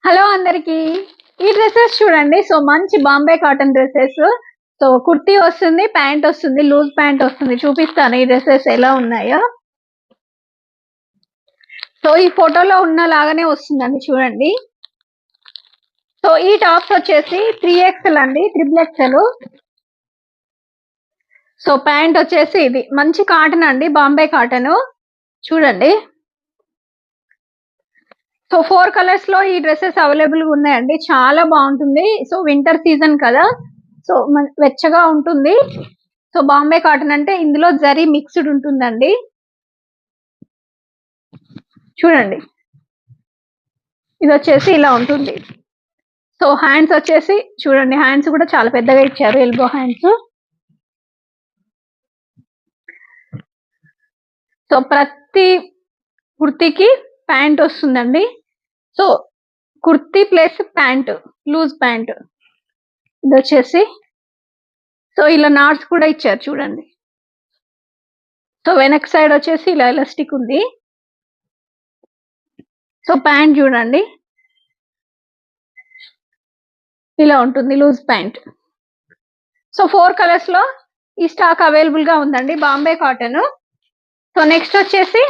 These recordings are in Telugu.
హలో అందరికి. ఈ డ్రెస్సెస్ చూడండి. సో మంచి Bombay cotton dresses. So kurti వస్తుంది, ప్యాంట్ వస్తుంది, లూజ్ ప్యాంట్ వస్తుంది. చూపిస్తాను ఈ డ్రెస్సెస్ ఎలా ఉన్నాయో. సో ఈ ఫోటోలో ఉన్న లాగానే వస్తుందండి చూడండి. సో ఈ టాప్స్ వచ్చేసి 3XL అండి, XXL. సో ప్యాంట్ వచ్చేసి ఇది మంచి కాటన్ అండి, బాంబే కాటన్. చూడండి. సో 4 కలర్స్ లో ఈ డ్రెస్సెస్ అవైలబుల్ గా ఉన్నాయండి. చాలా బాగుంటుంది. సో వింటర్ సీజన్ కదా, సో వెచ్చగా ఉంటుంది. సో బాంబే కాటన్ అంటే ఇందులో జరీ మిక్స్డ్ ఉంటుందండి. చూడండి, ఇది వచ్చేసి ఇలా ఉంటుంది. సో హ్యాండ్స్ వచ్చేసి చూడండి, హ్యాండ్స్ కూడా చాలా పెద్దగా ఇచ్చారు, ఎల్బో హ్యాండ్స్. సో ప్రతి కుర్తీకి ప్యాంట్ వస్తుందండి. So kurti plus pant, loose pant ఇది వచ్చేసి. సో ఇలా నాట్స్ కూడా ఇచ్చారు చూడండి. సో వెనక్ సైడ్ వచ్చేసి ఇలా ఎలాస్టిక్ ఉంది. సో ప్యాంట్ చూడండి, ఇలా ఉంటుంది లూజ్ ప్యాంట్. సో 4 కలర్స్ లో ఈ స్టాక్ అవైలబుల్ గా ఉందండి, బాంబే కాటన్. సో నెక్స్ట్ వచ్చేసి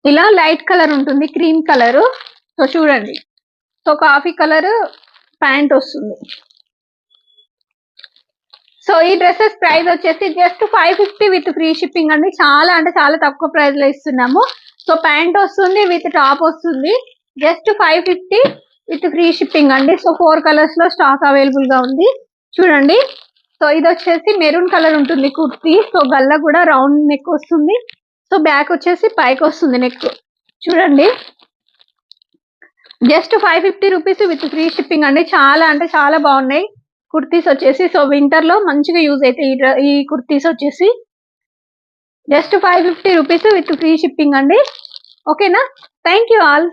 ఇలా లైట్ కలర్ ఉంటుంది, క్రీమ్ కలర్. సో చూడండి, సో కాఫీ కలర్ ప్యాంట్ వస్తుంది. సో ఈ డ్రెస్సెస్ ప్రైస్ వచ్చేసి జస్ట్ 550 విత్ ఫ్రీ షిప్పింగ్ అండి. చాలా అంటే చాలా తక్కువ ప్రైస్ లో ఇస్తున్నాము. సో ప్యాంట్ వస్తుంది విత్ టాప్ వస్తుంది, జస్ట్ 550 విత్ ఫ్రీ షిప్పింగ్ అండి. సో 4 కలర్స్ లో స్టాక్ అవైలబుల్ గా ఉంది చూడండి. సో ఇది వచ్చేసి మెరూన్ కలర్ ఉంటుంది కుర్తీ. సో గల్ల కూడా రౌండ్ నెక్ వస్తుంది. సో బ్యాక్ వచ్చేసి పైకి వస్తుంది నెక్. చూడండి, just 550 rupees with free shipping అండి. చాలా అంటే చాలా బాగున్నాయి కుర్తీస్ వచ్చేసి. సో వింటర్ లో మంచిగా యూజ్ అయితే ఈ కుర్తీస్ వచ్చేసి just 550 rupees with free shipping అండి. ఓకేనా? Thank you all.